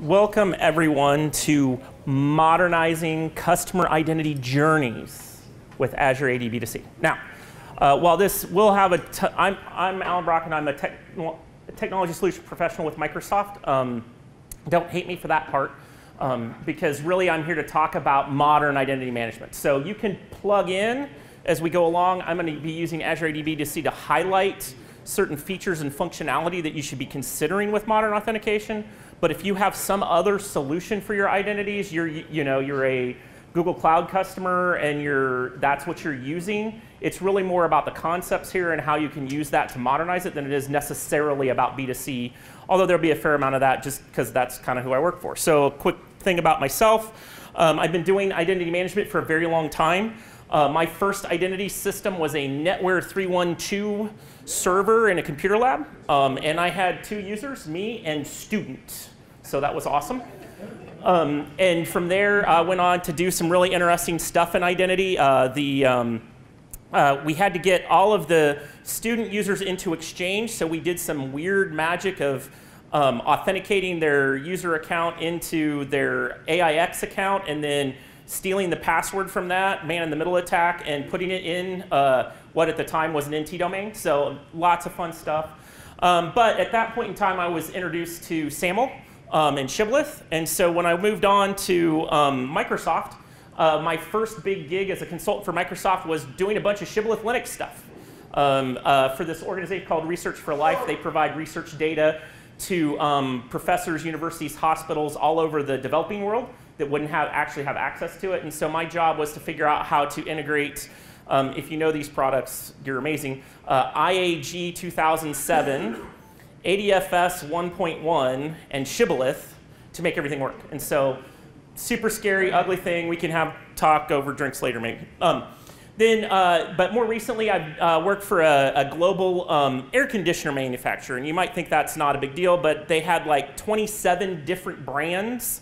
Welcome everyone to Modernizing Customer Identity Journeys with Azure AD B2C. Now, while this will have I'm Alan Brokken, I'm a technology solution professional with Microsoft. Don't hate me for that part, because really I'm here to talk about modern identity management. So you can plug in as we go along. I'm going to be using Azure AD B2C to highlight certain features and functionality that you should be considering with modern authentication. But if you have some other solution for your identities, you're a Google Cloud customer and that's what you're using, it's really more about the concepts here and how you can use that to modernize it than it is necessarily about B2C, although there'll be a fair amount of that just because that's kind of who I work for. So a quick thing about myself. I've been doing identity management for a very long time. My first identity system was a NetWare 312 server in a computer lab, and I had 2 users, me and student. So that was awesome. And from there, I went on to do some really interesting stuff in identity. We had to get all of the student users into Exchange, so we did some weird magic of authenticating their user account into their AIX account and then stealing the password from that, man-in-the-middle attack, and putting it in what at the time was an NT domain. So lots of fun stuff. But at that point in time, I was introduced to SAML and Shibboleth. And so when I moved on to Microsoft, my first big gig as a consultant for Microsoft was doing a bunch of Shibboleth Linux stuff. For this organization called Research for Life, they provide research data to professors, universities, hospitals all over the developing world that wouldn't actually have access to it. And so my job was to figure out how to integrate, if you know these products, you're amazing, IAG 2007, ADFS 1.1, and Shibboleth to make everything work. And so super scary, ugly thing. We can have talk over drinks later, maybe. But more recently, I've worked for a global air conditioner manufacturer. And you might think that's not a big deal, but they had like 27 different brands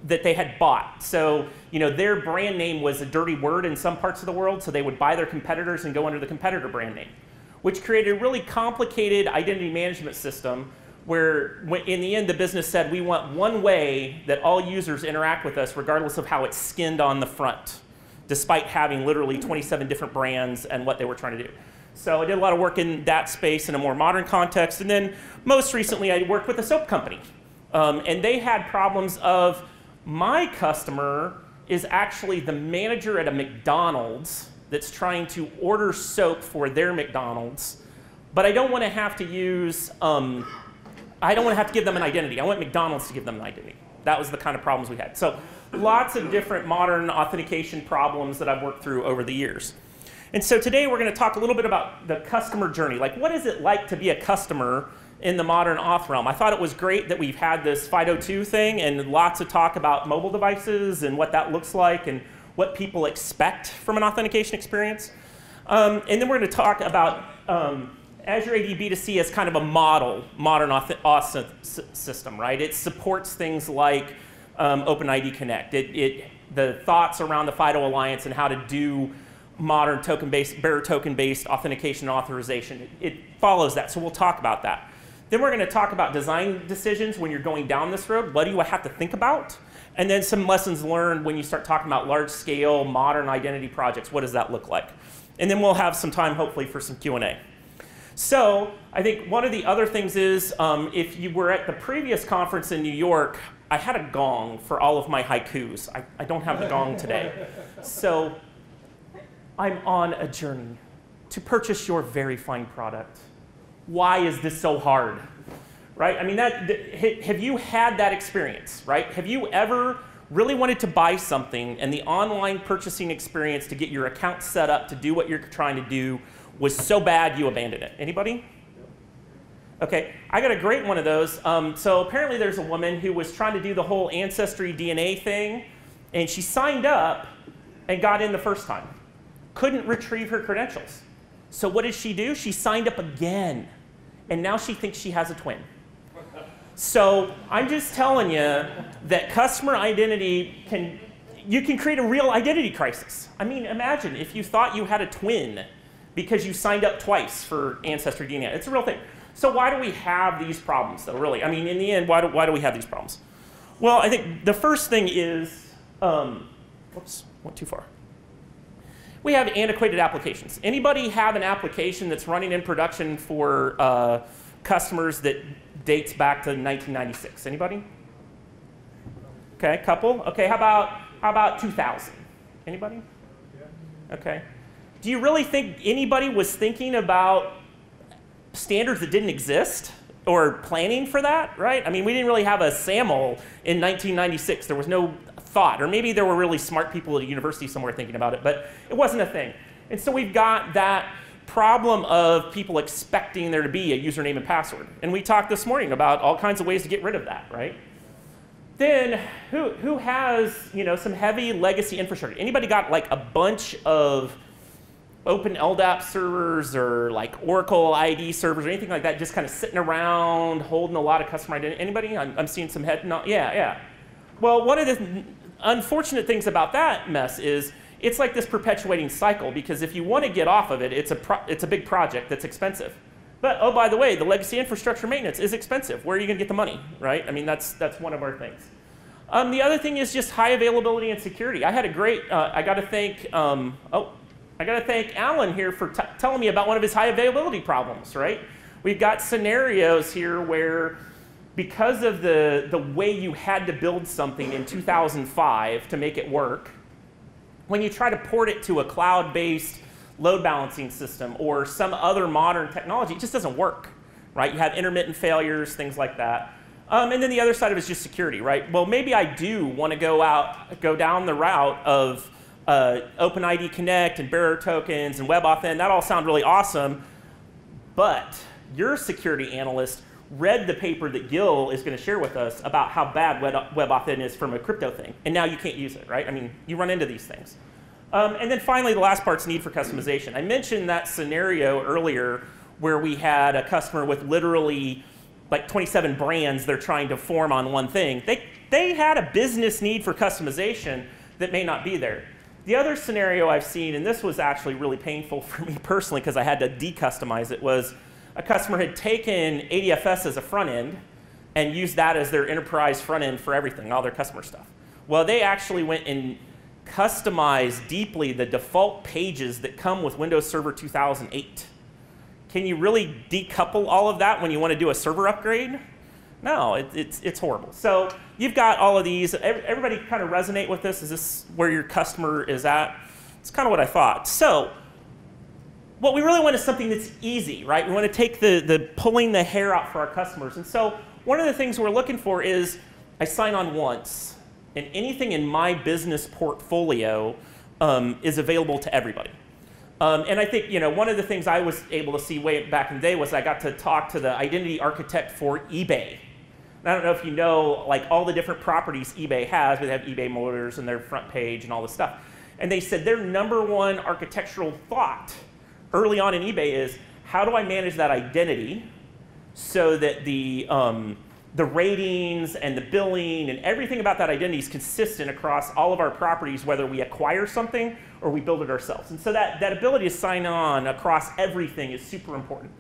that they had bought. So their brand name was a dirty word in some parts of the world, so they would buy their competitors and go under the competitor brand name, which created a really complicated identity management system where in the end the business said, we want one way that all users interact with us regardless of how it's skinned on the front, despite having literally 27 different brands and what they were trying to do. So I did a lot of work in that space in a more modern context. And then most recently I worked with a soap company. And they had problems of, my customer is actually the manager at a McDonald's that's trying to order soap for their McDonald's, but I don't want to have to use, I don't want to have to give them an identity. I want McDonald's to give them an identity. That was the kind of problems we had. So lots of different modern authentication problems that I've worked through over the years. And so today we're going to talk a little bit about the customer journey. Like, what is it like to be a customer in the modern auth realm? I thought it was great that we've had this FIDO2 thing and lots of talk about mobile devices and what that looks like and what people expect from an authentication experience. And then we're going to talk about Azure AD B2C as kind of a model modern auth system, right? It supports things like OpenID Connect. The thoughts around the FIDO Alliance and how to do modern token-based, bearer token-based authentication and authorization. It follows that, so we'll talk about that. Then we're going to talk about design decisions when you're going down this road. What do you have to think about? And then some lessons learned when you start talking about large-scale modern identity projects. What does that look like? And then we'll have some time, hopefully, for some Q&A. So I think one of the other things is, if you were at the previous conference in New York, I had a gong for all of my haikus. I don't have the gong today. So I'm on a journey to purchase your very fine product. Why is this so hard? Right? I mean, have you had that experience, right? Have you ever really wanted to buy something and the online purchasing experience to get your account set up to do what you're trying to do was so bad you abandoned it? Anybody? Okay, I got a great one of those. So apparently there's a woman who was trying to do the whole Ancestry DNA thing, and she signed up and got in the first time. Couldn't retrieve her credentials. So what did she do? She signed up again, and now she thinks she has a twin. So I'm just telling you that customer identity you can create a real identity crisis. I mean, imagine if you thought you had a twin because you signed up twice for Ancestry DNA. It's a real thing. So why do we have these problems, though, really? I mean, in the end, why do we have these problems? Well, I think the first thing is, whoops, went too far. We have antiquated applications. Anybody have an application that's running in production for customers that dates back to 1996? Anybody? Okay, couple. Okay, how about 2000? Anybody? Okay. Do you really think anybody was thinking about standards that didn't exist or planning for that, right? I mean, we didn't really have a SAML in 1996. There was no thought, or maybe there were really smart people at a university somewhere thinking about it, but it wasn't a thing. And so we've got that problem of people expecting there to be a username and password. And we talked this morning about all kinds of ways to get rid of that, right? Then who has, you know, some heavy legacy infrastructure? Anybody got like a bunch of open LDAP servers or like Oracle ID servers or anything like that just kind of sitting around holding a lot of customer identity? Anybody? I'm seeing some head nod. Yeah. Well, one of the unfortunate things about that mess is it's like this perpetuating cycle, because if you want to get off of it, it's a big project that's expensive. But oh, by the way, the legacy infrastructure maintenance is expensive. Where are you going to get the money, right? I mean, that's one of our things. The other thing is just high availability and security. I had a great, I got to thank Alan here for telling me about one of his high availability problems, right? We've got scenarios here where because of the way you had to build something in 2005 to make it work, when you try to port it to a cloud-based load balancing system or some other modern technology, it just doesn't work, right? You have intermittent failures, things like that. And then the other side of it is just security, right? Well, maybe I do want to go down the route of OpenID Connect and bearer tokens and WebAuthn. That all sound really awesome, but your security analyst read the paper that Gil is going to share with us about how bad WebAuthn is from a crypto thing, and now you can't use it, right? I mean, you run into these things. And then finally, the last part's need for customization. I mentioned that scenario earlier where we had a customer with literally like 27 brands they're trying to form on one thing. They had a business need for customization that may not be there. The other scenario I've seen, and this was actually really painful for me personally because I had to decustomize it, was a customer had taken ADFS as a front end and used that as their enterprise front end for everything, all their customer stuff. Well, they actually went and customized deeply the default pages that come with Windows Server 2008. Can you really decouple all of that when you want to do a server upgrade? No, it's horrible. So you've got all of these. Everybody kind of resonate with this? Is this where your customer is at? It's kind of what I thought. So what we really want is something that's easy, right? We want to take the pulling the hair out for our customers. And so one of the things we're looking for is I sign on once, and anything in my business portfolio is available to everybody. And I think, you know, one of the things I was able to see way back in the day was I got to talk to the identity architect for eBay. And I don't know if you know, like, all the different properties eBay has, but they have eBay Motors and their front page and all this stuff. And they said their #1 architectural thought early on in eBay is, how do I manage that identity so that the ratings and the billing and everything about that identity is consistent across all of our properties, whether we acquire something or we build it ourselves. And so that ability to sign on across everything is super important.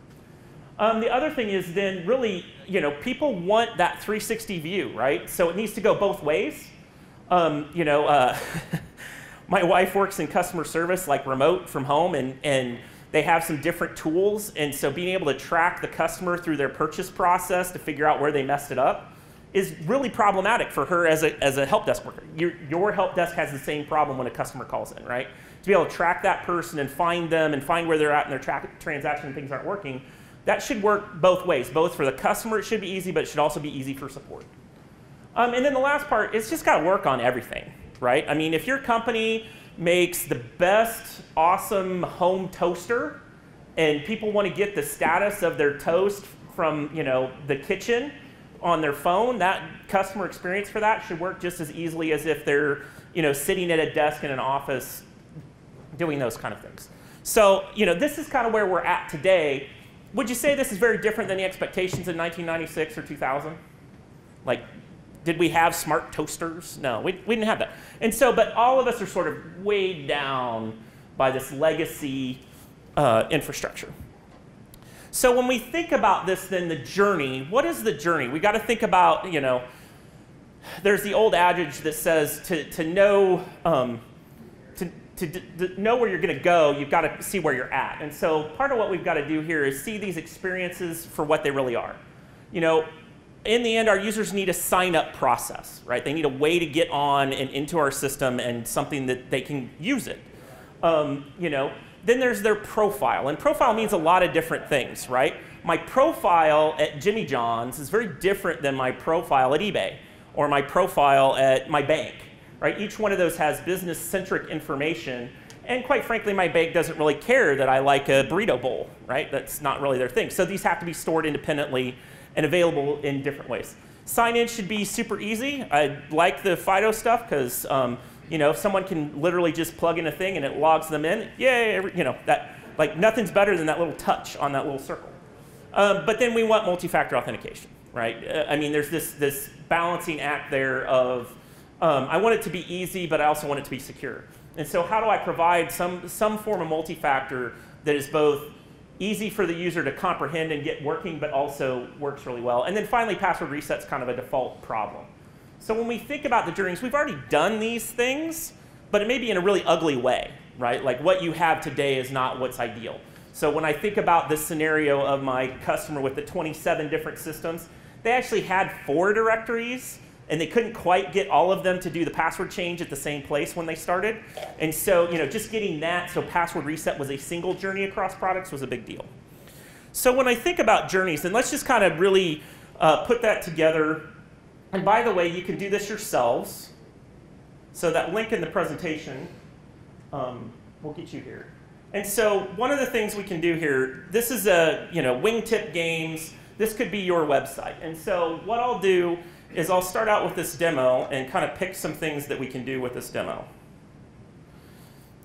The other thing is then really, you know, people want that 360 view, right? So it needs to go both ways. You know, my wife works in customer service, like remote from home, and they have some different tools. And so being able to track the customer through their purchase process to figure out where they messed it up is really problematic for her as a help desk worker. Your help desk has the same problem when a customer calls in, right? To be able to track that person and find them and find where they're at in their transaction and things aren't working, that should work both ways. Both for the customer, it should be easy, but it should also be easy for support. And then the last part, it's just got to work on everything, right? I mean, if your company makes the best, awesome home toaster, and people want to get the status of their toast from, you know, the kitchen on their phone, that customer experience for that should work just as easily as if they're, you know, sitting at a desk in an office doing those kind of things. So, you know, this is kind of where we're at today. Would you say this is very different than the expectations in 1996 or 2000? Like, did we have smart toasters? No, we didn't have that. And so, but all of us are sort of weighed down by this legacy infrastructure. So when we think about this, then the journey, what is the journey? We got to think about, you know, there's the old adage that says to know to know where you're going to go, you've got to see where you're at. And so part of what we've got to do here is see these experiences for what they really are. You know, in the end, our users need a sign-up process, right? They need a way to get on and into our system and something that they can use it. You know, then there's their profile. And profile means a lot of different things, right? My profile at Jimmy John's is very different than my profile at eBay or my profile at my bank. Right? Each one of those has business-centric information, and quite frankly, my bank doesn't really care that I like a burrito bowl, right? That's not really their thing. So these have to be stored independently and available in different ways. Sign-in should be super easy. I like the FIDO stuff because you know, if someone can literally just plug in a thing and it logs them in, yay! You know, that like nothing's better than that little touch on that little circle. But then we want multi-factor authentication, right? I mean, there's this balancing act there of I want it to be easy, but I also want it to be secure. And so how do I provide some form of multi-factor that is both easy for the user to comprehend and get working, but also works really well? And then finally, password reset's kind of a default problem. So when we think about the journeys, we've already done these things, but it may be in a really ugly way, right? Like what you have today is not what's ideal. So when I think about this scenario of my customer with the 27 different systems, they actually had 4 directories, and they couldn't quite get all of them to do the password change at the same place when they started. And so, you know, just getting that so password reset was a single journey across products was a big deal. So when I think about journeys, then let's just kind of really put that together. And by the way, you can do this yourselves. So that link in the presentation will get you here. And so one of the things we can do here, this is a, you know, wingtip games. This could be your website. And so what I'll do is I'll start out with this demo and kind of pick some things that we can do with this demo.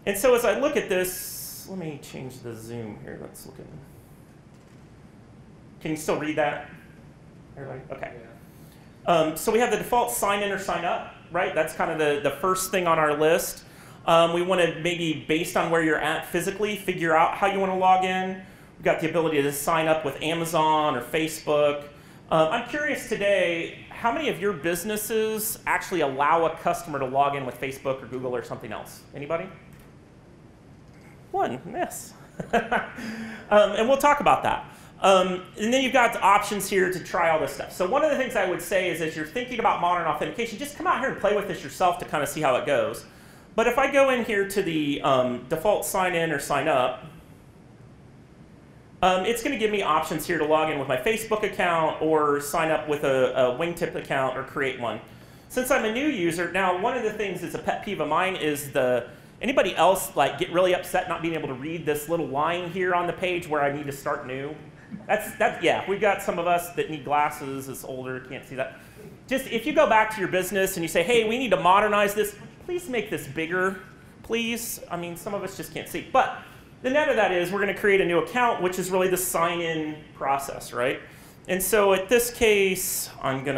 And so as I look at this, let me change the zoom here. Let's look at it. Can you still read that? Everybody? Okay. Yeah. So we have the default sign in or sign up, right? That's kind of the first thing on our list. We want to maybe, based on where you're at physically, figure out how you want to log in. We've got the ability to sign up with Amazon or Facebook. I'm curious today, how many of your businesses actually allow a customer to log in with Facebook or Google or something else? Anybody? One, yes. And we'll talk about that. And then you've got the options here to try all this stuff. So one of the things I would say is as you're thinking about modern authentication, just come out here and play with this yourself to kind of see how it goes. But if I go in here to the default sign in or sign up, it's going to give me options here to log in with my Facebook account or sign up with a wingtip account or create one. Since I'm a new user, now one of the things that's a pet peeve of mine is anybody else like get really upset not being able to read this little line here on the page where I need to start new? Yeah, we've got some of us that need glasses, it's older, can't see that. Just if you go back to your business and you say, hey, we need to modernize this, please make this bigger, please. I mean, some of us just can't see. But the net of that is we're going to create a new account, which is really the sign-in process, right? And so at this case, I'm going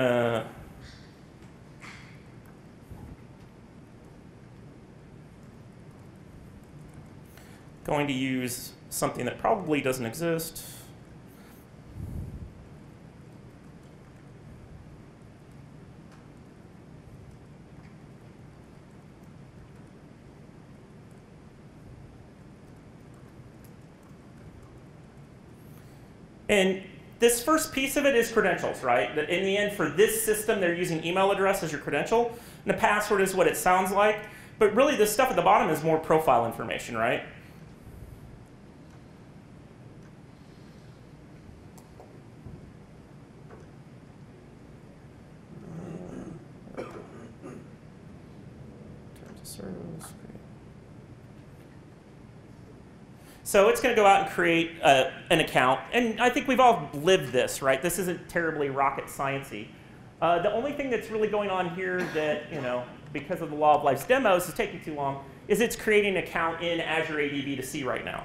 to use something that probably doesn't exist. And this first piece of it is credentials, right? That in the end, for this system, they're using email address as your credential. And the password is what it sounds like. But really, the stuff at the bottom is more profile information, right? So it's going to go out and create an account. And I think we've all lived this, right? This isn't terribly rocket science-y. The only thing that's really going on here that, you know, because of the law of life's demos is taking too long, is it's creating an account in Azure AD B2C right now.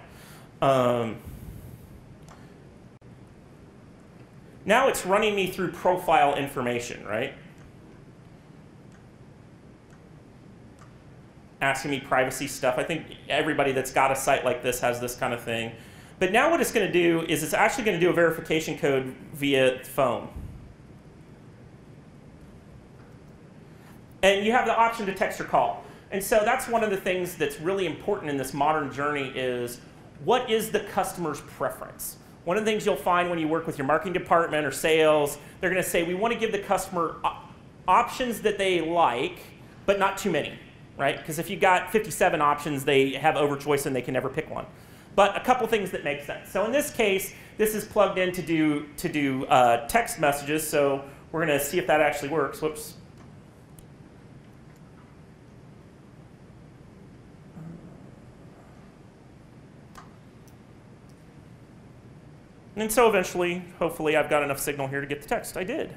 Now it's running me through profile information, right? Asking me privacy stuff. I think everybody that's got a site like this has this kind of thing. But now what it's going to do is it's actually going to do a verification code via phone. And you have the option to text or call. And so that's one of the things that's really important in this modern journey is what is the customer's preference? One of the things you'll find when you work with your marketing department or sales, they're going to say, we want to give the customer options that they like, but not too many, right? Because if you've got 57 options, they have overchoice and they can never pick one. But a couple things that make sense. So in this case, this is plugged in to do text messages. So we're going to see if that actually works. Whoops. And so eventually, hopefully, I've got enough signal here to get the text. I did.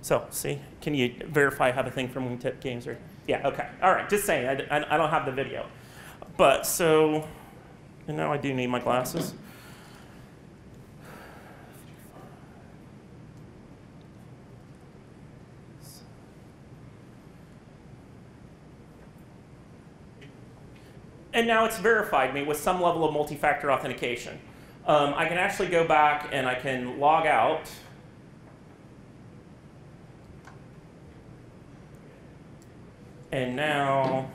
So, see, can you verify I have a thing from Wingtip Games? Or yeah, okay. All right, just saying, I don't have the video. But so, and now I do need my glasses. And now it's verified me with some level of multi-factor authentication. I can actually go back and I can log out. And now,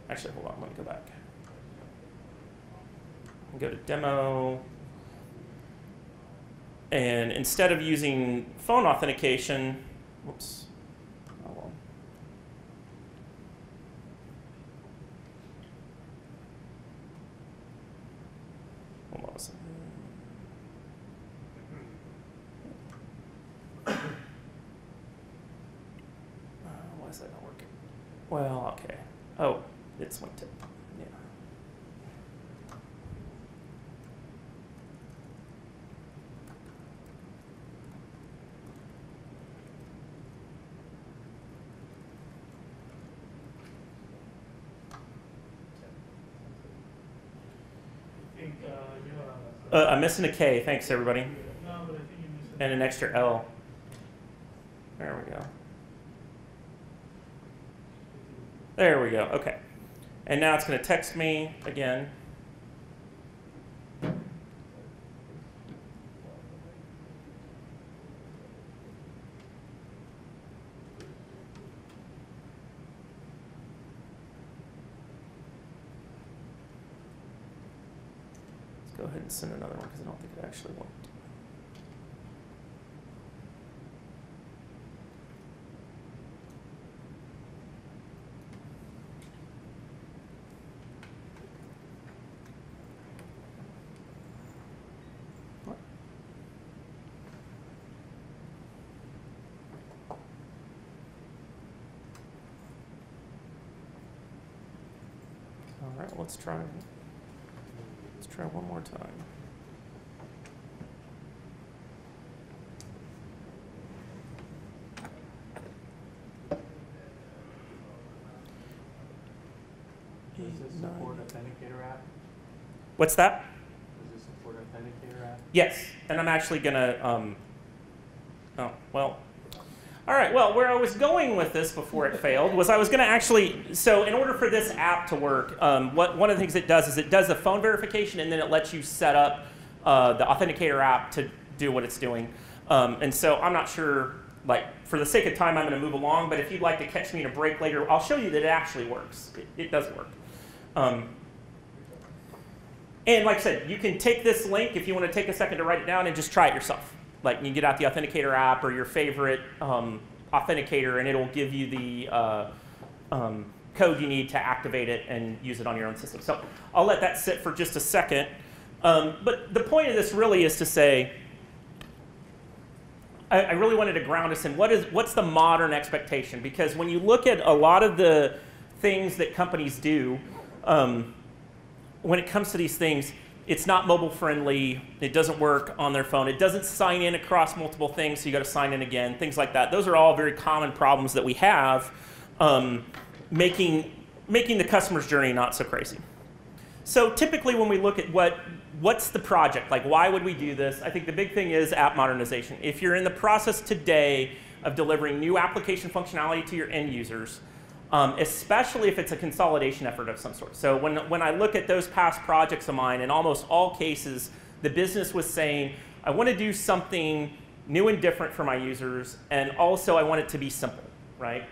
actually, hold on, let me go back. Go to demo. And instead of using phone authentication, whoops. Why is that not working? Well, okay. Oh, it's one tip. Yeah. I'm missing a K. Thanks, everybody. And an extra L. There we go. There we go. Okay. And now it's going to text me again. Let's go ahead and send another one because I don't think it actually worked. All right, let's try one more time. Does this support Authenticator app? What's that? Does this support Authenticator app? Yes, and I'm actually gonna, oh, well. All right, well, where I was going with this before it failed was I was going to actually, so in order for this app to work, one of the things it does is it does the phone verification and then it lets you set up the Authenticator app to do what it's doing. And so I'm not sure, like, for the sake of time, I'm going to move along, but if you'd like to catch me in a break later, I'll show you that it actually works. It does work. And like I said, you can take this link if you want to take a second to write it down and just try it yourself. Like you get out the Authenticator app or your favorite authenticator, and it'll give you the code you need to activate it and use it on your own system. So I'll let that sit for just a second. But the point of this really is to say, I really wanted to ground us in what's the modern expectation? Because when you look at a lot of the things that companies do, when it comes to these things, it's not mobile friendly, it doesn't work on their phone, it doesn't sign in across multiple things, so you got to sign in again, things like that. Those are all very common problems that we have, making the customer's journey not so crazy. So typically when we look at what's the project, like why would we do this, I think the big thing is app modernization. If you're in the process today of delivering new application functionality to your end users, especially if it's a consolidation effort of some sort. So when I look at those past projects of mine, in almost all cases, the business was saying, I want to do something new and different for my users, and also I want it to be simple, right?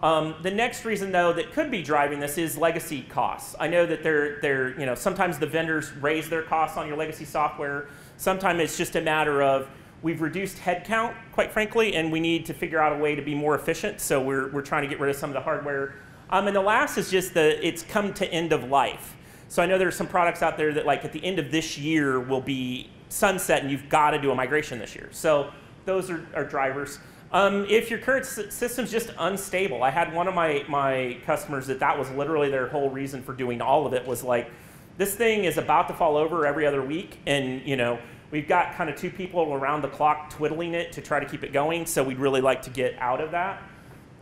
The next reason, though, that could be driving this is legacy costs. I know that sometimes the vendors raise their costs on your legacy software. Sometimes it's just a matter of we've reduced headcount, quite frankly, and we need to figure out a way to be more efficient. So we're trying to get rid of some of the hardware. And the last is just it's come to end of life. So I know there's some products out there that, like, at the end of this year will be sunset, and you've got to do a migration this year. So those are drivers. If your current system's just unstable, I had one of my customers that was literally their whole reason for doing all of it was like, this thing is about to fall over every other week, and we've got kind of 2 people around the clock twiddling it to try to keep it going, so we'd really like to get out of that.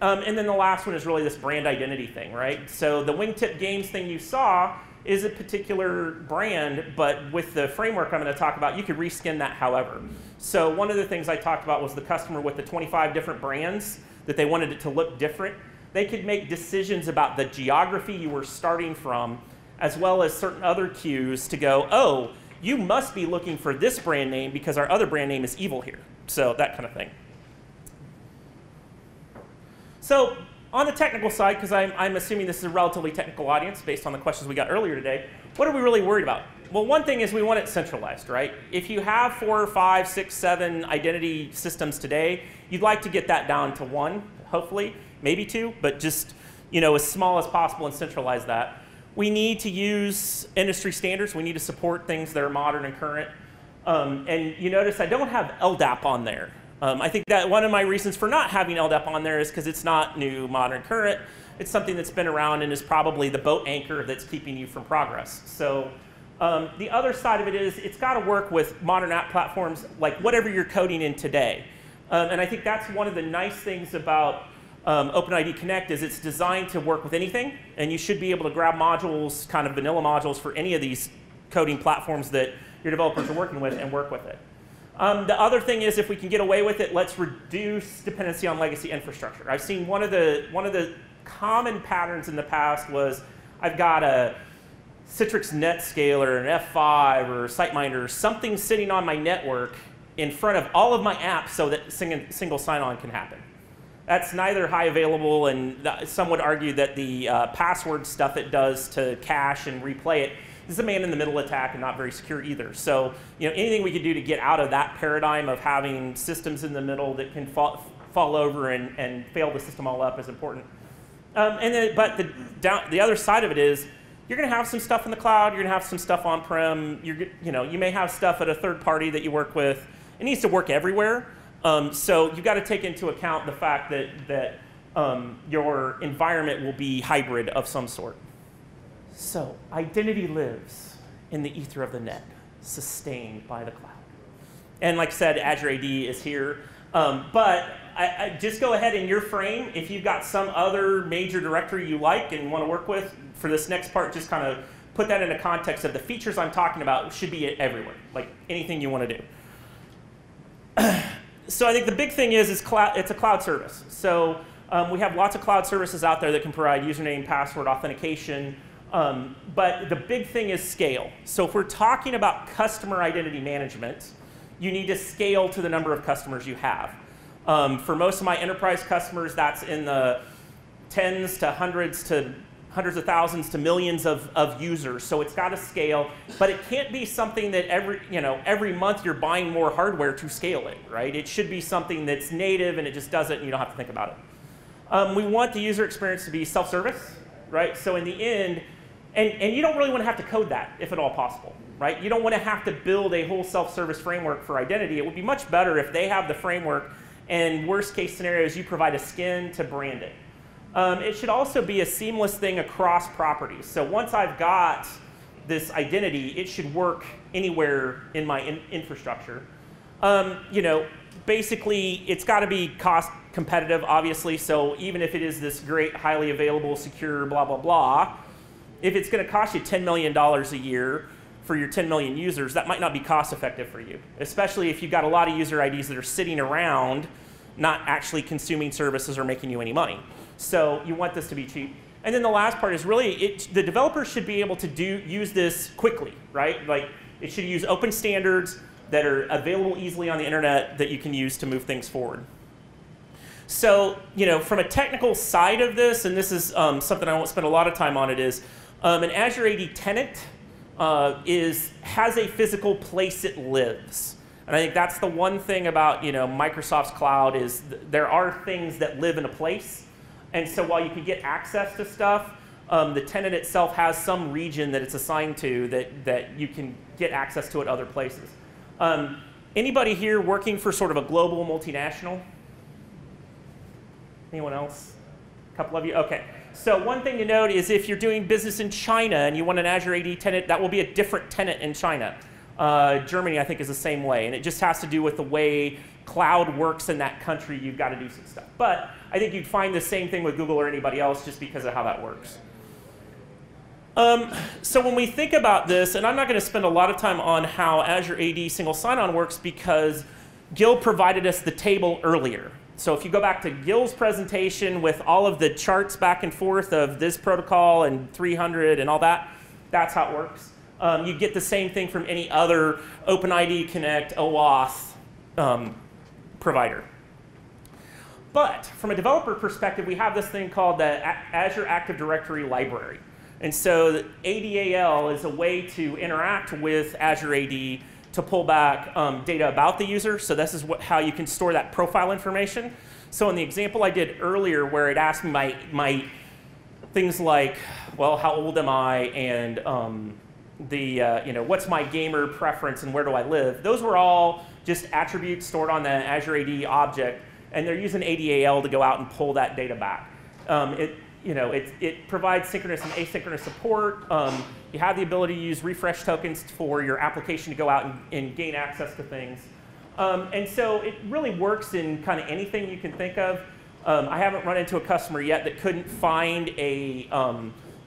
And then the last one is really this brand identity thing, right? So the Wingtip Games thing you saw is a particular brand, but with the framework I'm going to talk about, you could reskin that however. So one of the things I talked about was the customer with the 25 different brands that they wanted it to look different. They could make decisions about the geography you were starting from, as well as certain other cues to go, oh, you must be looking for this brand name because our other brand name is evil here. So that kind of thing. So on the technical side, because I'm assuming this is a relatively technical audience based on the questions we got earlier today, what are we really worried about? Well, one thing is we want it centralized, right? If you have 4, 5, 6, 7 identity systems today, you'd like to get that down to 1, hopefully, maybe 2, but just as small as possible and centralize that. We need to use industry standards. We need to support things that are modern and current. And you notice I don't have LDAP on there. I think that one of my reasons for not having LDAP on there is because it's not new, modern, current. It's something that's been around and is probably the boat anchor that's keeping you from progress. So the other side of it is it's got to work with modern app platforms, like whatever you're coding in today. And I think that's one of the nice things about OpenID Connect is it's designed to work with anything, and you should be able to grab modules, kind of vanilla modules for any of these coding platforms that your developers are working with and work with it. The other thing is if we can get away with it, let's reduce dependency on legacy infrastructure. I've seen one of the common patterns in the past was I've got a Citrix NetScaler, an F5, or SiteMinder, something sitting on my network in front of all of my apps so that single sign-on can happen. That's neither high available, and some would argue that the password stuff it does to cache and replay it is a man-in-the-middle attack and not very secure either. So anything we could do to get out of that paradigm of having systems in the middle that can fall over and fail the system all up is important. But the other side of it is you're going to have some stuff in the cloud. You're going to have some stuff on-prem. You may have stuff at a third party that you work with. It needs to work everywhere. So you've got to take into account the fact that your environment will be hybrid of some sort. So identity lives in the ether of the net, sustained by the cloud. And like I said, Azure AD is here. But I just go ahead in your frame. If you've got some other major directory you like and want to work with, for this next part, just kind of put that in a context of the features I'm talking about should be everywhere, like anything you want to do. So I think the big thing is it's a cloud service. So we have lots of cloud services out there that can provide username, password, authentication. But the big thing is scale. So if we're talking about customer identity management, you need to scale to the number of customers you have. For most of my enterprise customers, that's in the tens to hundreds of thousands to millions of users. So it's got to scale, but it can't be something that every month you're buying more hardware to scale it, right? It should be something that's native and it just does it and you don't have to think about it. We want the user experience to be self-service, right? So in the end, and you don't really want to have to code that if at all possible, right? You don't want to have to build a whole self-service framework for identity. It would be much better if they have the framework and worst case scenarios, you provide a skin to brand it. It should also be a seamless thing across properties. So once I've got this identity, it should work anywhere in my infrastructure. Basically, it's got to be cost competitive, obviously. So even if it is this great, highly available, secure, blah, blah, blah, if it's going to cost you $10 million a year for your 10 million users, that might not be cost effective for you, especially if you've got a lot of user IDs that are sitting around not actually consuming services or making you any money. So you want this to be cheap. And then the last part is really, the developers should be able to use this quickly, right? Like it should use open standards that are available easily on the internet that you can use to move things forward. So, from a technical side of this, and this is something I won't spend a lot of time on, it is an Azure AD Tenant has a physical place it lives. And I think that's the one thing about Microsoft's cloud is there are things that live in a place. And so while you can get access to stuff, the tenant itself has some region that it's assigned to that you can get access to at other places. Anybody here working for sort of a global multinational? Anyone else? A couple of you? OK. So one thing to note is if you're doing business in China and you want an Azure AD tenant, that will be a different tenant in China. Germany, I think, is the same way. And it just has to do with the way cloud works in that country. You've got to do some stuff. But I think you'd find the same thing with Google or anybody else just because of how that works. So when we think about this, and I'm not going to spend a lot of time on how Azure AD single sign-on works because Gil provided us the table earlier. So if you go back to Gil's presentation with all of the charts back and forth of this protocol and 300 and all that, that's how it works. You get the same thing from any other OpenID Connect OAuth provider. But from a developer perspective, we have this thing called the Azure Active Directory Library. And so ADAL is a way to interact with Azure AD to pull back data about the user. So this is how you can store that profile information. So in the example I did earlier where it asked me my things like, well, how old am I and what's my gamer preference and where do I live? Those were all just attributes stored on the Azure AD object, and they're using ADAL to go out and pull that data back. It provides synchronous and asynchronous support. You have the ability to use refresh tokens for your application to go out and gain access to things. And so it really works in kind of anything you can think of. I haven't run into a customer yet that couldn't find a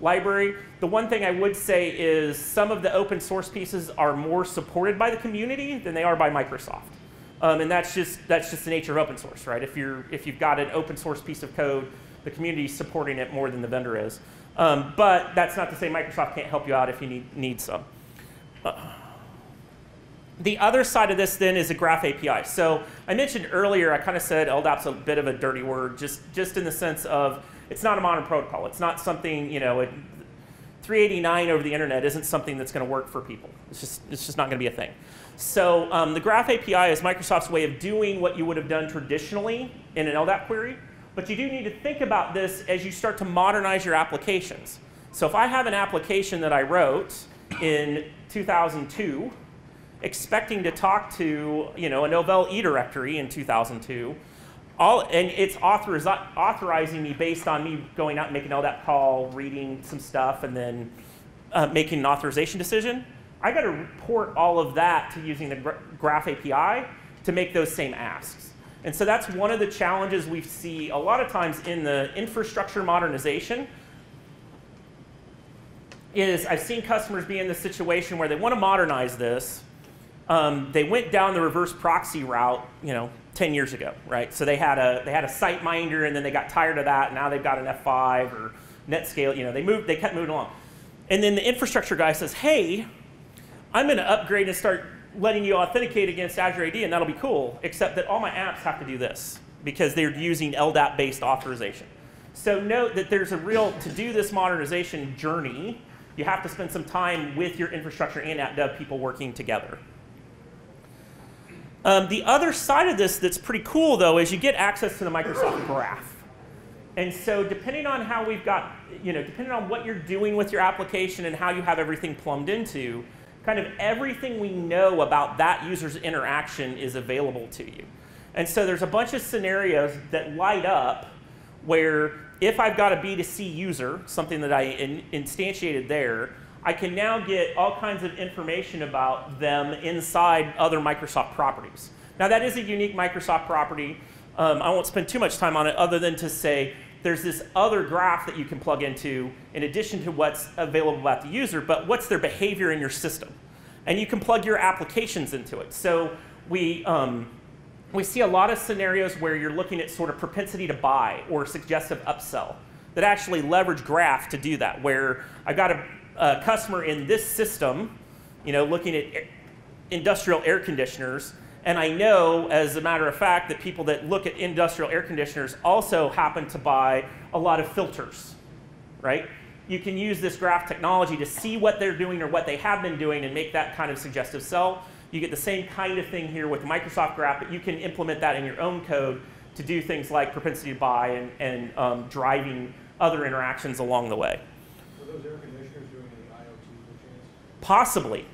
library. The one thing I would say is some of the open source pieces are more supported by the community than they are by Microsoft. And that's just the nature of open source, right? If you've got an open source piece of code, the community is supporting it more than the vendor is. But that's not to say Microsoft can't help you out if you need some. The other side of this then is a graph API. So I mentioned earlier, I kind of said LDAP's a bit of a dirty word, just in the sense of it's not a modern protocol. It's not something, 389 over the internet isn't something that's going to work for people. It's just not going to be a thing. So the graph API is Microsoft's way of doing what you would have done traditionally in an LDAP query. But you do need to think about this as you start to modernize your applications. So if I have an application that I wrote in 2002, expecting to talk to a Novell E directory in 2002, and it's authorizing me based on me going out and making an LDAP call, reading some stuff, and then making an authorization decision, I got to report all of that to using the Graph API to make those same asks. And so that's one of the challenges we see a lot of times in the infrastructure modernization is I've seen customers be in the situation where they want to modernize this. They went down the reverse proxy route, 10 years ago, right? So they had a SiteMinder, and then they got tired of that, and now they've got an F5 or NetScale. They kept moving along. And then the infrastructure guy says, hey, I'm going to upgrade and start letting you authenticate against Azure AD, and that'll be cool, except that all my apps have to do this because they're using LDAP-based authorization. So note that there's to do this modernization journey, you have to spend some time with your infrastructure and app dev people working together. The other side of this that's pretty cool, though, is you get access to the Microsoft Graph. And so depending on how we've got, depending on what you're doing with your application and how you have everything plumbed into, kind of everything we know about that user's interaction is available to you. And so there's a bunch of scenarios that light up where if I've got a B2C user, something that I instantiated there, I can now get all kinds of information about them inside other Microsoft properties. Now that is a unique Microsoft property. I won't spend too much time on it other than to say there's this other graph that you can plug into in addition to what's available about the user, but what's their behavior in your system. And you can plug your applications into it. So we see a lot of scenarios where you're looking at sort of propensity to buy or suggestive upsell that actually leverage graph to do that, where I've got a customer in this system, looking at industrial air conditioners, and I know, as a matter of fact, that people that look at industrial air conditioners also happen to buy a lot of filters, right? You can use this graph technology to see what they're doing or what they have been doing and make that kind of suggestive sell. You get the same kind of thing here with the Microsoft graph, but you can implement that in your own code to do things like propensity to buy and driving other interactions along the way. Are those air conditioners doing any IoT per chance? Possibly.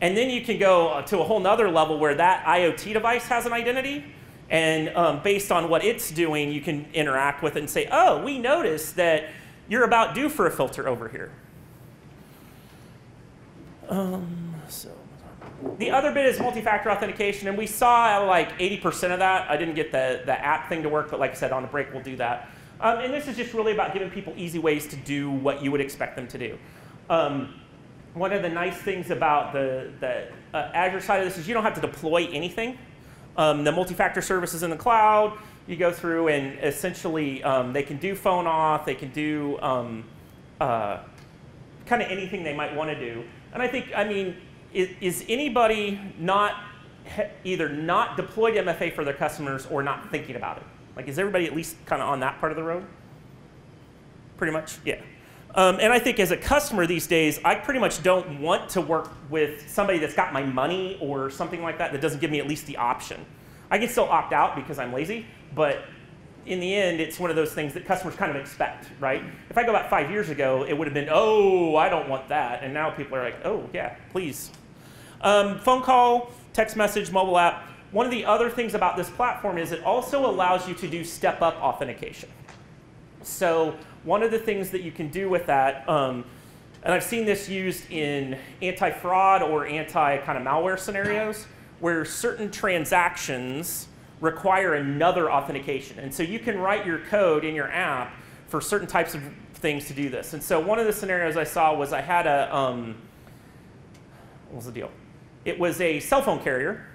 And then you can go to a whole nother level where that IoT device has an identity, and based on what it's doing, you can interact with it and say, oh, we noticed that you're about due for a filter over here. So the other bit is multi-factor authentication, and we saw like 80% of that. I didn't get the app thing to work, but like I said, on the break we'll do that. And this is just really about giving people easy ways to do what you would expect them to do. One of the nice things about the Azure side of this is you don't have to deploy anything. The multi-factor service is in the cloud. You go through and essentially they can do phone auth. They can do kind of anything they might want to do. And I think, I mean, is anybody either not deployed MFA for their customers or not thinking about it? Like, is everybody at least kind of on that part of the road? Pretty much, yeah. And I think as a customer these days, I pretty much don't want to work with somebody that's got my money or something like that that doesn't give me at least the option. I can still opt out because I'm lazy, but in the end, it's one of those things that customers kind of expect, right? If I go back 5 years ago, it would have been, oh, I don't want that. And now people are like, oh, yeah, please. Phone call, text message, mobile app. One of the other things about this platform is it also allows you to do step-up authentication. So one of the things that you can do with that, and I've seen this used in anti-fraud or anti-kind of malware scenarios, where certain transactions require another authentication. And so you can write your code in your app for certain types of things to do this. And so one of the scenarios I saw was I had a, what was the deal? It was a cell phone carrier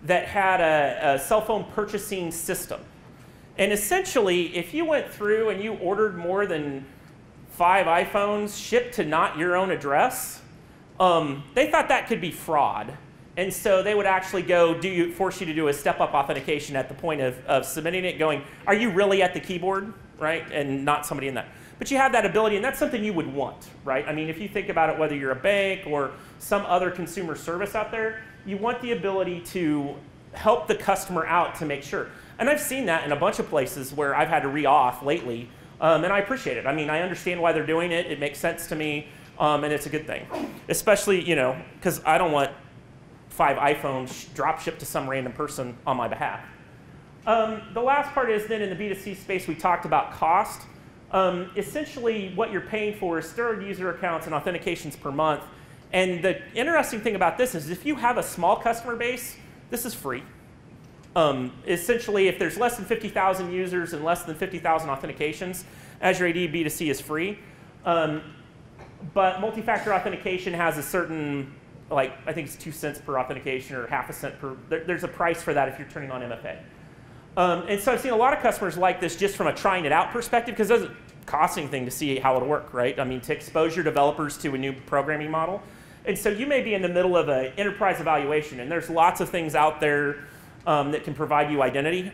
that had a cell phone purchasing system. And essentially, if you went through and you ordered more than 5 iPhones shipped to not your own address, they thought that could be fraud. And so they would actually go force you to do a step-up authentication at the point of submitting it, going, are you really at the keyboard, right? And not somebody in that. But you have that ability, and that's something you would want, right? I mean, if you think about it, whether you're a bank or some other consumer service out there, you want the ability to help the customer out to make sure. And I've seen that in a bunch of places where I've had to re-auth lately, and I appreciate it. I mean, I understand why they're doing it. It makes sense to me, and it's a good thing. Especially, you know, because I don't want 5 iPhones drop shipped to some random person on my behalf. The last part is then in the B2C space, we talked about cost. Essentially, what you're paying for is stored user accounts and authentications per month. And the interesting thing about this is if you have a small customer base, this is free. Essentially, if there's less than 50,000 users and less than 50,000 authentications, Azure AD B2C is free. But multi-factor authentication has a certain, like, I think it's 2 cents per authentication or half a cent per, there's a price for that if you're turning on MFA. And so I've seen a lot of customers like this just from a trying it out perspective, because it's a costing thing to see how it'll work, right? I mean, to expose your developers to a new programming model. And so you may be in the middle of an enterprise evaluation, and there's lots of things out there that can provide you identity,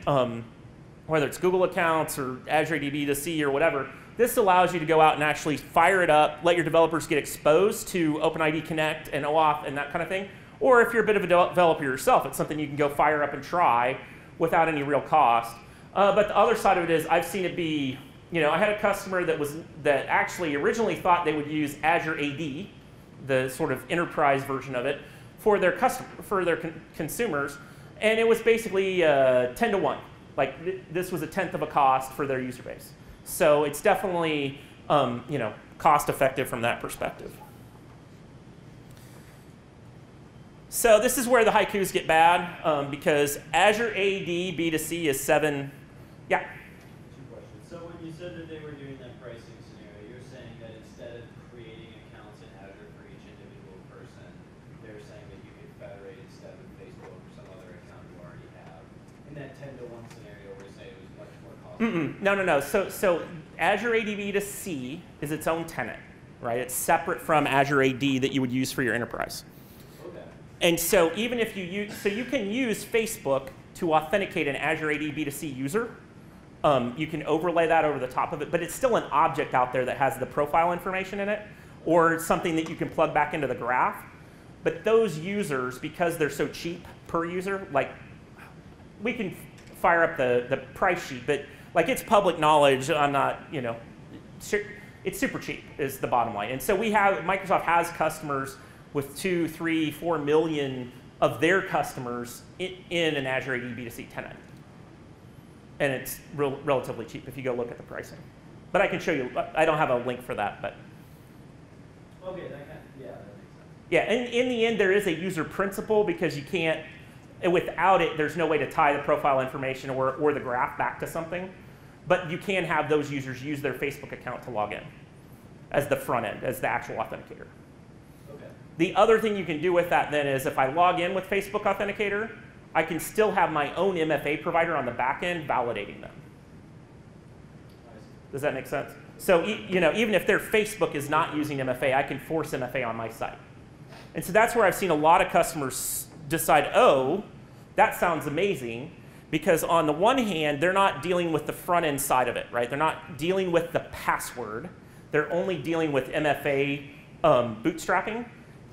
whether it's Google accounts or Azure AD B2C or whatever. This allows you to go out and actually fire it up, let your developers get exposed to OpenID Connect and OAuth and that kind of thing. Or if you're a bit of a developer yourself, it's something you can go fire up and try without any real cost. But the other side of it is I've seen it be, you know, I had a customer that actually originally thought they would use Azure AD, the sort of enterprise version of it, for their consumers, and it was basically 10 to 1. Like this was 1/10 of a cost for their user base. So it's definitely you know, cost effective from that perspective. So this is where the haikus get bad because Azure AD B2C is 7. Yeah. 2 questions. So when you said that they were doing that pricing scenario, you're saying that instead of creating accounts in Azure for each individual person, they're saying that you could federate instead of Facebook or some other account you already have. In that 10 to 1 scenario, we're saying it was much more costly. No. So Azure AD B2C is its own tenant, right? It's separate from Azure AD that you would use for your enterprise. Okay. And so even if you use, so you can use Facebook to authenticate an Azure AD B2C user. You can overlay that over the top of it, but it's still an object out there that has the profile information in it, or something that you can plug back into the graph. But those users, because they're so cheap per user, like we can fire up the price sheet, but like it's public knowledge. I'm not, you know, it's super cheap is the bottom line. And so we have, Microsoft has customers with 2, 3, 4 million of their customers in an Azure AD B2C tenant. And it's relatively cheap if you go look at the pricing. But I can show you, I don't have a link for that, but. Okay, yeah, that makes sense. Yeah, and in the end, there is a user principal because you can't, without it, there's no way to tie the profile information or the graph back to something. But you can have those users use their Facebook account to log in as the front end, as the actual authenticator. Okay. The other thing you can do with that then is if I log in with Facebook Authenticator, I can still have my own MFA provider on the back end validating them. Does that make sense? So you know, even if their Facebook is not using MFA, I can force MFA on my site. And so that's where I've seen a lot of customers decide, oh, that sounds amazing, because on the one hand, they're not dealing with the front end side of it, right? They're not dealing with the password. They're only dealing with MFA bootstrapping.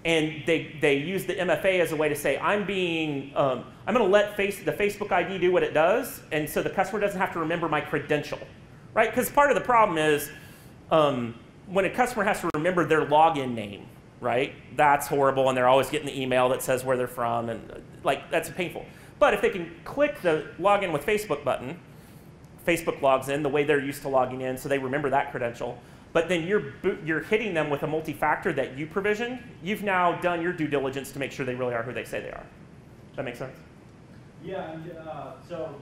And they use the MFA as a way to say, I'm going to let the Facebook ID do what it does, and so the customer doesn't have to remember my credential, right? Because part of the problem is when a customer has to remember their login name, right? That's horrible, and they're always getting the email that says where they're from, and like that's painful. But if they can click the login with Facebook button, Facebook logs in the way they're used to logging in, so they remember that credential. But then you're hitting them with a multi-factor that you provisioned. You've now done your due diligence to make sure they really are who they say they are. Does that make sense? Yeah, so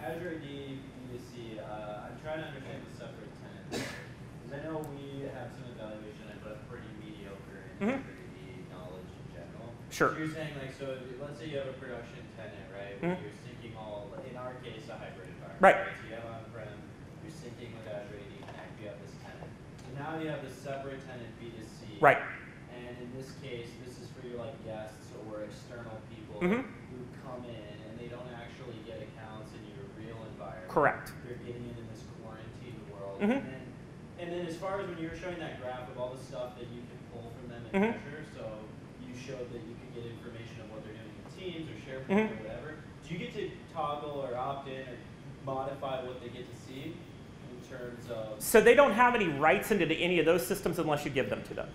Azure AD B2C, I'm trying to understand the separate tenant. Because I know we have some evaluation, but pretty mediocre in Azure AD knowledge in general. Sure. So you're saying, like, so let's say you have a production tenant, right? Where you're syncing all, in our case, a hybrid environment. Right. So you have on-prem, you're syncing with Azure AD Connect, you have this tenant. So now you have the separate tenant B2C. Right. And in this case, this is for your like guests or external people who come in and they don't actually get accounts in your real environment. Correct. They're getting in this quarantine world. And then as far as when you were showing that graph of all the stuff that you can pull from them in Azure, so you showed that you can get information of what they're doing in Teams or SharePoint or whatever. Do you get to toggle or opt in or modify what they get to see in terms of? So they don't have any rights into any of those systems unless you give them to them.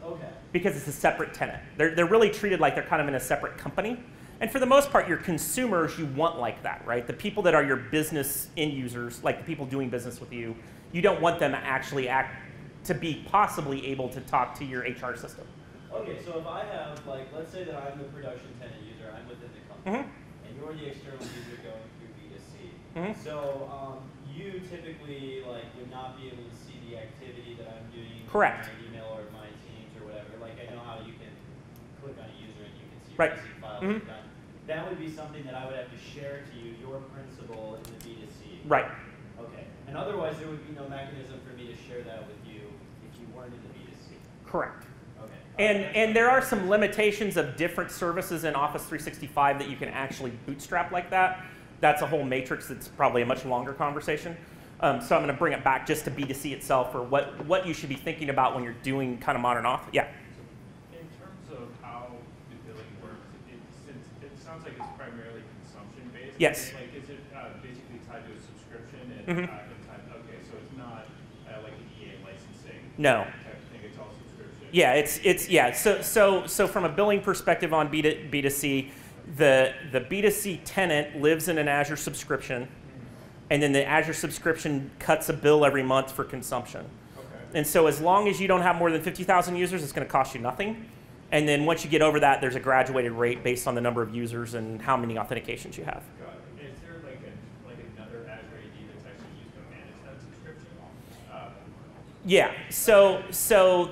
Okay. Because it's a separate tenant. They're really treated like they're kind of in a separate company. And for the most part, your consumers you want like that, right? The people that are your business end users, like the people doing business with you, you don't want them to actually to be possibly able to talk to your HR system. Okay, so if I have, like, let's say that I'm the production tenant user, I'm within the company, and you're the external user going through B2C. So you typically, like, would not be able to see the activity that I'm doing Correct. in my email or my Teams or whatever. Like, I know how you can click on a user and you can see Right. receipt files you've done. That would be something that I would have to share to you, your principal in the B2C. Right. Okay. And otherwise, there would be no mechanism for me to share that with you if you weren't in the B2C. Correct. Okay. And there are some limitations of different services in Office 365 that you can actually bootstrap like that. That's a whole matrix that's probably a much longer conversation. So I'm going to bring it back just to B2C itself for what you should be thinking about when you're doing kind of modern auth. Yeah. In terms of how the billing works, since it sounds like it's primarily consumption-based. Yes. Like, is it basically tied to a subscription? And okay, so it's not like an EA licensing. No. Type of thing. It's all subscription. Yeah, So from a billing perspective on B2C, the B2C tenant lives in an Azure subscription, and then the Azure subscription cuts a bill every month for consumption. Okay. And so as long as you don't have more than 50,000 users, it's going to cost you nothing. And then once you get over that, there's a graduated rate based on the number of users and how many authentications you have. Got it. Is there like another Azure AD that's actually used to manage that subscription? Yeah. So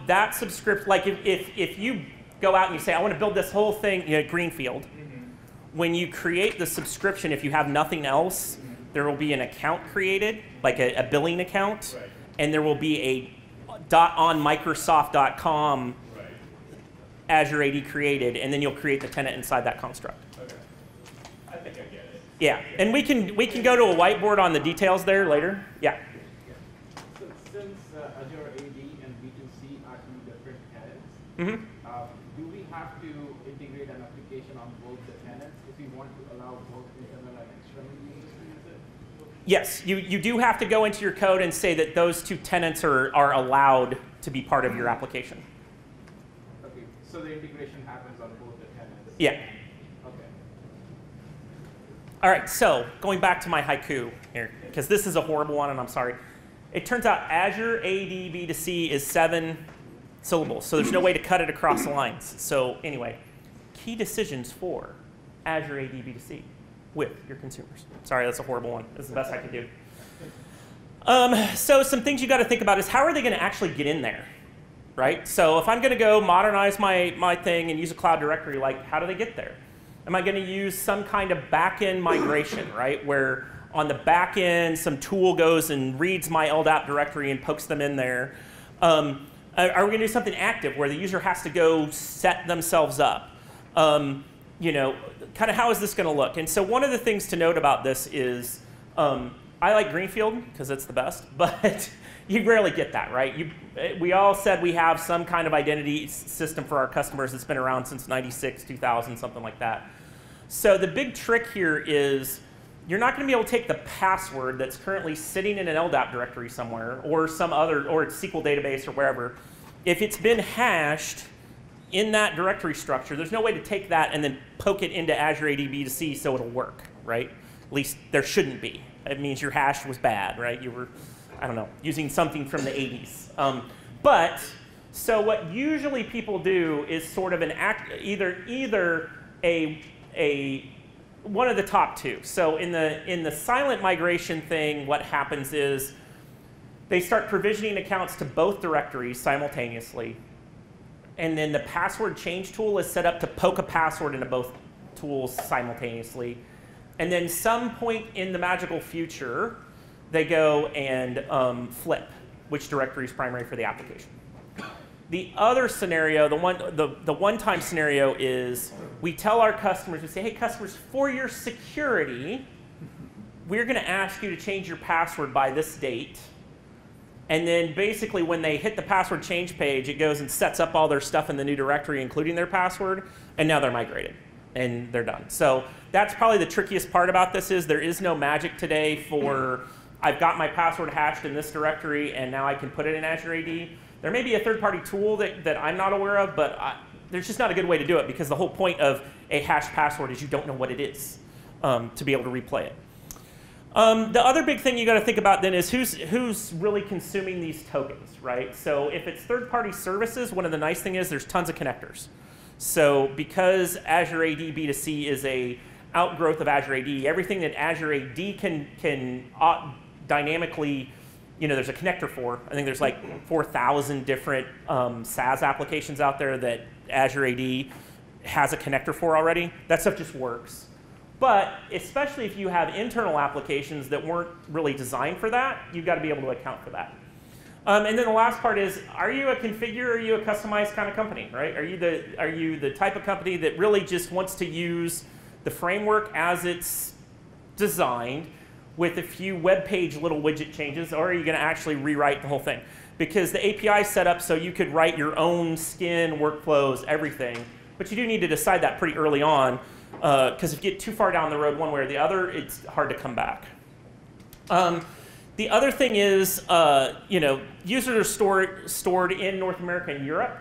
that subscription, like if you go out and you say, I want to build this whole thing, greenfield. When you create the subscription, if you have nothing else, there will be an account created, like a billing account, and there will be a .onmicrosoft.com Azure AD created, and then you'll create the tenant inside that construct. Okay. I think I get it. Yeah, and we can go to a whiteboard on the details there later. Yeah. So since Azure AD and B2C are two different tenants, Mm-hmm. do we have to integrate an application on both the tenants if we want to allow both internal and external users to use it? Yes, you do have to go into your code and say that those two tenants are allowed to be part of your application. Okay, so the integration happens on both the tenants? Yeah. Okay. All right, so going back to my haiku here, because this is a horrible one and I'm sorry. It turns out Azure AD B2C is 7 syllables, so there's no way to cut it across the lines. So anyway, key decisions for Azure AD B2C with your consumers. Sorry, that's a horrible one. That's the best I could do. So some things you got to think about is how are they going to actually get in there, right? So if I'm going to go modernize my thing and use a cloud directory, like how do they get there? Am I going to use some kind of back-end migration, right, where on the back end some tool goes and reads my LDAP directory and pokes them in there? Are we going to do something active where the user has to go set themselves up? You know, kind of how is this going to look? And so one of the things to note about this is I like Greenfield because it's the best, but you rarely get that, right? We all said we have some kind of identity system for our customers that's been around since 96, 2000, something like that. So the big trick here is you're not going to be able to take the password that's currently sitting in an LDAP directory somewhere or some other, or it's SQL database or wherever. If it's been hashed in that directory structure, there's no way to take that and then poke it into Azure AD B2C so it'll work, right? At least there shouldn't be. It means your hash was bad, right? You were, I don't know, using something from the 80s. But, so what usually people do is sort of an either one of the top two. So in the silent migration thing, what happens is they start provisioning accounts to both directories simultaneously. And then the password change tool is set up to poke a password into both tools simultaneously. And then some point in the magical future, they go and flip which directory is primary for the application. The other scenario, the one-time scenario is we tell our customers, we say, hey customers, for your security, we're going to ask you to change your password by this date. And then basically when they hit the password change page, it goes and sets up all their stuff in the new directory, including their password, and now they're migrated and they're done. So that's probably the trickiest part about this is there is no magic today for I've got my password hashed in this directory and now I can put it in Azure AD. There may be a third-party tool that I'm not aware of, but there's just not a good way to do it because the whole point of a hashed password is you don't know what it is to be able to replay it. The other big thing you got to think about then is who's really consuming these tokens, right? So if it's third-party services, one of the nice things is there's tons of connectors. So because Azure AD B2C is a outgrowth of Azure AD, everything that Azure AD can dynamically, you know, there's a connector for. I think there's like 4,000 different Saas applications out there that Azure AD has a connector for already. That stuff just works. But especially if you have internal applications that weren't really designed for that, you've got to be able to account for that. And then the last part is, are you a configure or are you a customized kind of company, right? Are you the type of company that really just wants to use the framework as it's designed with a few web page little widget changes, or are you going to actually rewrite the whole thing? Because the API is set up so you could write your own skin, workflows, everything. But you do need to decide that pretty early on, because if you get too far down the road one way or the other, it's hard to come back. The other thing is, you know, users are stored in North America and Europe.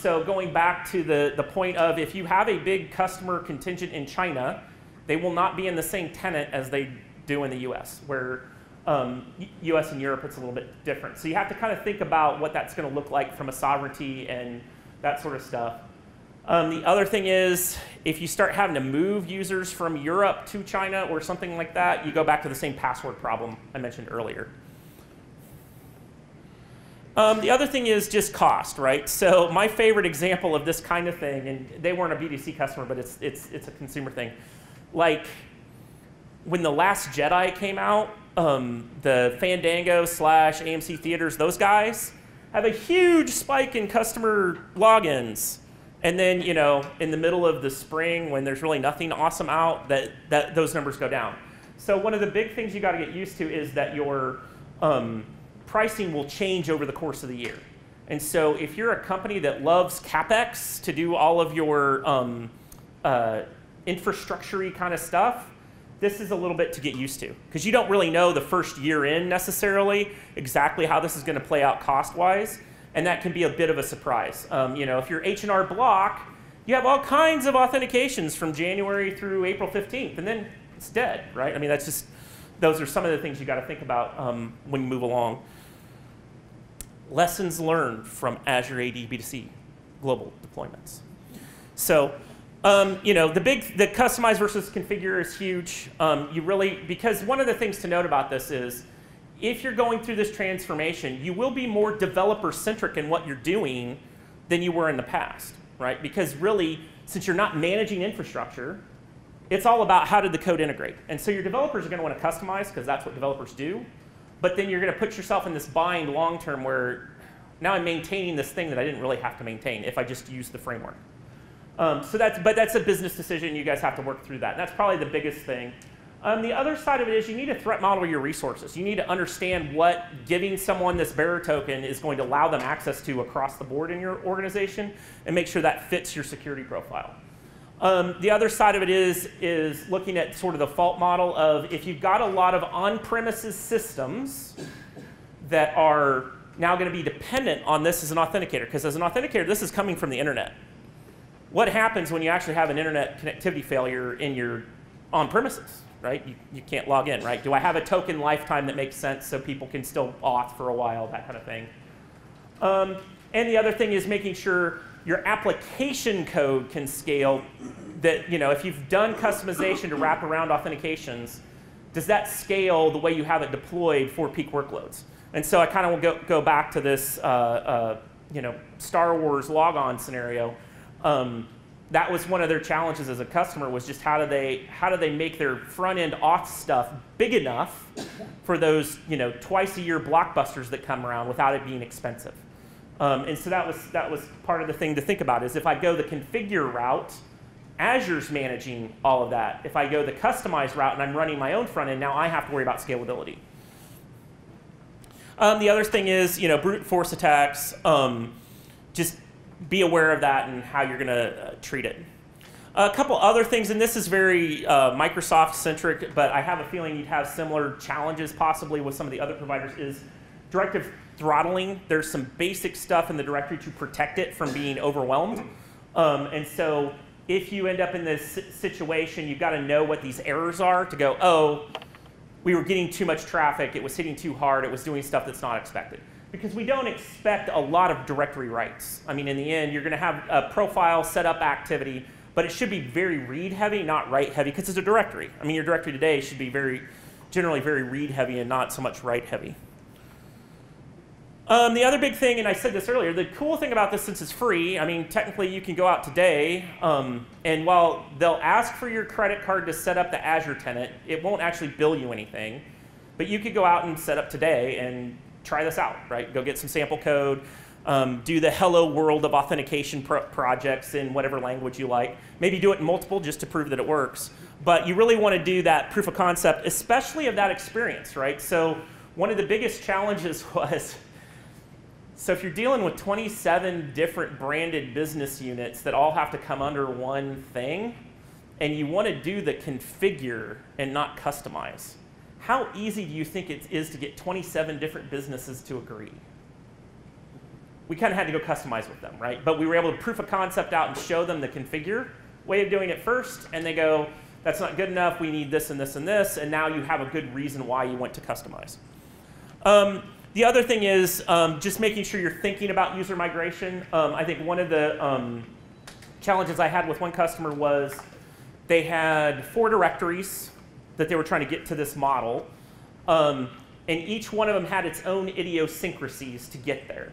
So going back to the point of if you have a big customer contingent in China, they will not be in the same tenant as they do in the US, where US and Europe, it's a little bit different. So you have to kind of think about what that's going to look like from a sovereignty and that sort of stuff. The other thing is, if you start having to move users from Europe to China or something like that, you go back to the same password problem I mentioned earlier. The other thing is just cost, right? So my favorite example of this kind of thing, and they weren't a B2C customer, but it's a consumer thing. Like when The Last Jedi came out, the Fandango / AMC theaters, those guys have a huge spike in customer logins. And then, you know, in the middle of the spring when there's really nothing awesome out, those numbers go down. So one of the big things you got to get used to is that your pricing will change over the course of the year. And so if you're a company that loves CapEx to do all of your infrastructure-y kind of stuff, this is a little bit to get used to. Because you don't really know the first year in necessarily exactly how this is going to play out cost-wise. And that can be a bit of a surprise. You know, if you're H&R Block, you have all kinds of authentications from January through April 15th. And then it's dead, right? I mean, that's just, those are some of the things you got to think about when you move along. Lessons learned from Azure AD B2C global deployments. So, you know, the customize versus configure is huge. Because one of the things to note about this is, if you're going through this transformation, you will be more developer-centric in what you're doing than you were in the past, right? Because really, since you're not managing infrastructure, it's all about how did the code integrate. And so your developers are going to want to customize because that's what developers do. But then you're going to put yourself in this bind long term where now I'm maintaining this thing that I didn't really have to maintain if I just use the framework. But that's a business decision. You guys have to work through that. And that's probably the biggest thing. The other side of it is you need to threat model your resources. You need to understand what giving someone this bearer token is going to allow them access to across the board in your organization and make sure that fits your security profile. The other side of it is looking at sort of the fault model of if you've got a lot of on-premises systems that are now going to be dependent on this as an authenticator, because as an authenticator, this is coming from the internet. What happens when you actually have an internet connectivity failure in your on-premises, right? You can't log in, right? Do I have a token lifetime that makes sense so people can still auth for a while, that kind of thing. And the other thing is making sure your application code can scale. That, you know, if you've done customization to wrap around authentications, does that scale the way you have it deployed for peak workloads? And so I kind of will go back to this, you know, Star Wars logon scenario. That was one of their challenges as a customer, was just how do they make their front end auth stuff big enough for those, you know, twice-a-year blockbusters that come around without it being expensive. And so that was part of the thing to think about, is if I go the configure route, Azure's managing all of that. If I go the customized route and I'm running my own front end, now I have to worry about scalability. The other thing is, you know, brute force attacks. Just be aware of that and how you're going to treat it. A couple other things, and this is very Microsoft-centric, but I have a feeling you'd have similar challenges possibly with some of the other providers, is directive throttling. There's some basic stuff in the directory to protect it from being overwhelmed. And so if you end up in this situation, you've got to know what these errors are to go, oh, we were getting too much traffic, it was hitting too hard, it was doing stuff that's not expected. Because we don't expect a lot of directory writes. I mean, in the end, you're going to have a profile setup activity, but it should be very read heavy, not write heavy, because it's a directory. I mean, your directory today should be generally very read heavy and not so much write heavy. The other big thing, and I said this earlier, the cool thing about this, since it's free, I mean, technically you can go out today, and while they'll ask for your credit card to set up the Azure tenant, it won't actually bill you anything. But you could go out and set up today and try this out, right? Go get some sample code, do the hello world of authentication projects in whatever language you like. Maybe do it in multiple just to prove that it works. But you really want to do that proof of concept, especially of that experience, right? So one of the biggest challenges was, so if you're dealing with 27 different branded business units that all have to come under one thing, and you want to do the configure and not customize, how easy do you think it is to get 27 different businesses to agree? We kind of had to go customize with them, right? But we were able to proof a concept out and show them the configure way of doing it first, and they go, that's not good enough, we need this and this and this, and now you have a good reason why you went to customize. The other thing is just making sure you're thinking about user migration. I think one of the challenges I had with one customer was they had 4 directories that they were trying to get to this model. And each one of them had its own idiosyncrasies to get there.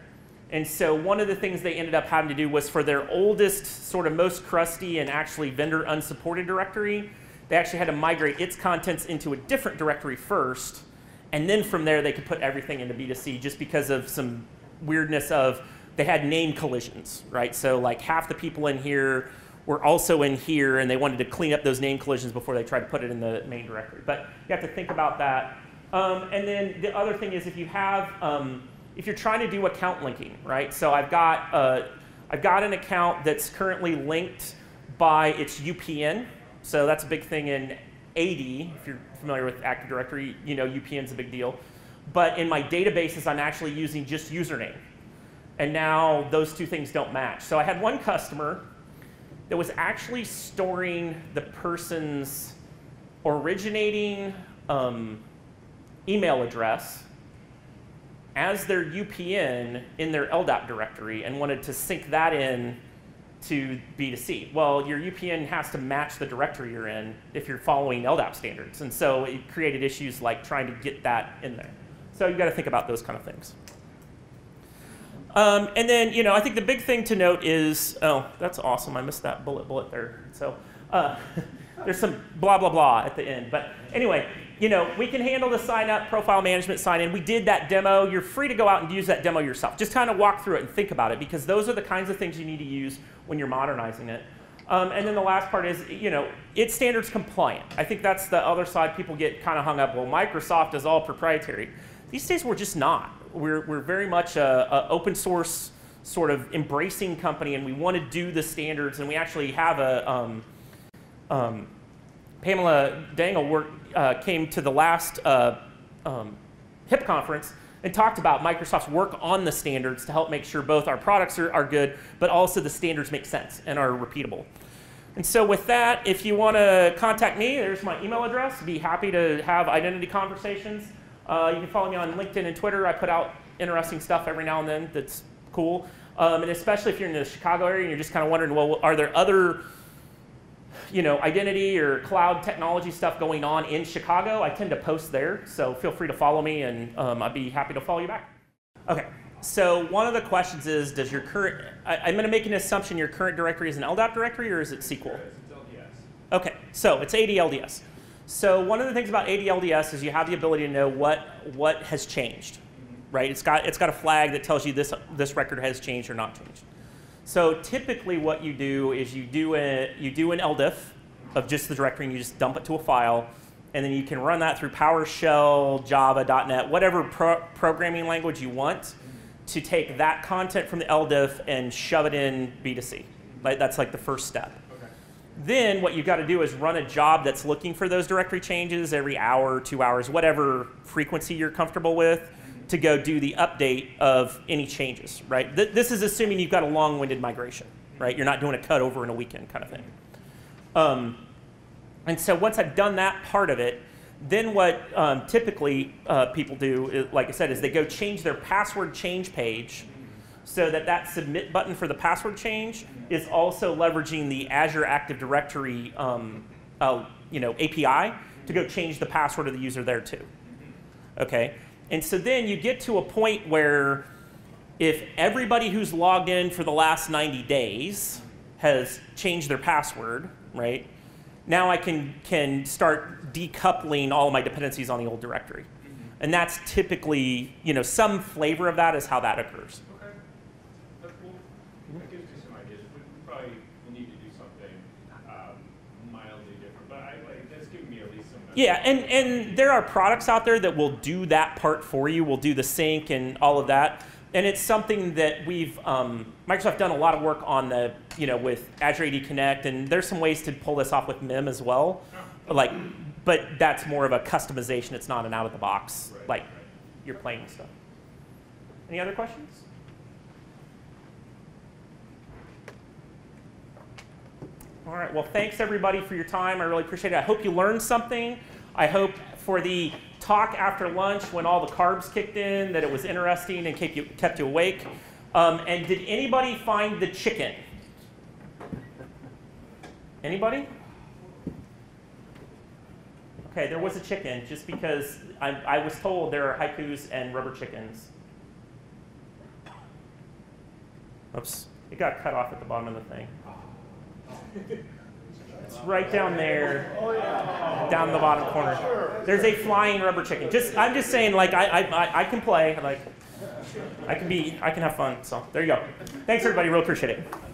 And so one of the things they ended up having to do was, for their oldest, sort of most crusty and actually vendor unsupported directory, they actually had to migrate its contents into a different directory first. And then from there, they could put everything into B2C, just because of some weirdness of they had name collisions, right? So like half the people in here were also in here, and they wanted to clean up those name collisions before they tried to put it in the main directory. But you have to think about that. And then the other thing is if you have, if you're trying to do account linking, right? So I've got an account that's currently linked by its UPN. So that's a big thing in AD. If you're familiar with Active Directory, you know UPN's a big deal. But in my databases, I'm actually using just username. And now those two things don't match. So I had one customer that was actually storing the person's originating email address as their UPN in their LDAP directory and wanted to sync that in to B2C. Well, your UPN has to match the directory you're in if you're following LDAP standards. And so it created issues like trying to get that in there. So you've got to think about those kind of things. And then, you know, I think the big thing to note is, oh, that's awesome. I missed that bullet there. So there's some blah, blah, blah at the end. But anyway, you know, we can handle the sign up, profile management, sign in. We did that demo. You're free to go out and use that demo yourself. Just kind of walk through it and think about it, because those are the kinds of things you need to use when you're modernizing it. And then the last part is, you know, it's standards compliant. I think that's the other side. People get kind of hung up, well, Microsoft is all proprietary. These days, we're just not. We're very much a open source sort of embracing company, and we want to do the standards. And we actually have a Pamela Dangle came to the last HIP conference and talked about Microsoft's work on the standards to help make sure both our products are good, but also the standards make sense and are repeatable. And so with that, if you want to contact me, there's my email address. I'd be happy to have identity conversations. You can follow me on LinkedIn and Twitter. I put out interesting stuff every now and then that's cool. And especially if you're in the Chicago area and you're just kind of wondering, well, are there other, you know, identity or cloud technology stuff going on in Chicago? I tend to post there, so feel free to follow me, and I'd be happy to follow you back. Okay, so one of the questions is, does your current, I'm going to make an assumption your current directory is an LDAP directory, or is it SQL? It's LDS. Okay, so it's AD LDS. So one of the things about AD LDS is you have the ability to know what has changed, right? It's got a flag that tells you this record has changed or not changed. So typically what you do is you do an LDIF of just the directory, and you just dump it to a file, and then you can run that through PowerShell, Java, .NET, whatever programming language you want to take that content from the LDIF and shove it in B2C. That's like the first step. Then what you've got to do is run a job that's looking for those directory changes every hour, 2 hours, whatever frequency you're comfortable with, to go do the update of any changes, right? This is assuming you've got a long-winded migration, right? You're not doing a cut over in a weekend kind of thing. And so once I've done that part of it, then what typically people do, is, like I said, is they go change their password change page, so that submit button for the password change is also leveraging the Azure Active Directory API to go change the password of the user there too. Okay, and so then you get to a point where if everybody who's logged in for the last 90 days has changed their password, right? Now I can start decoupling all of my dependencies on the old directory. And that's typically, you know, some flavor of that is how that occurs. That gives me some ideas. We probably will need to do something mildly different, but that's giving me at least some. Yeah, and there are products out there that will do that part for you. Will do the sync and all of that, and it's something that we've Microsoft done a lot of work on the with Azure AD Connect, and there's some ways to pull this off with MIM as well. But that's more of a customization. It's not an out of the box you're playing with stuff. Any other questions? All right, well, thanks everybody for your time. I really appreciate it. I hope you learned something. I hope for the talk after lunch when all the carbs kicked in that it was interesting and kept you awake. And did anybody find the chicken? Anybody? Okay, there was a chicken, just because I was told there are haikus and rubber chickens. Oops, it got cut off at the bottom of the thing. It's right down there, down the bottom corner. There's a flying rubber chicken. I'm just saying, I can play. I can have fun. So there you go. Thanks everybody. Real appreciate it.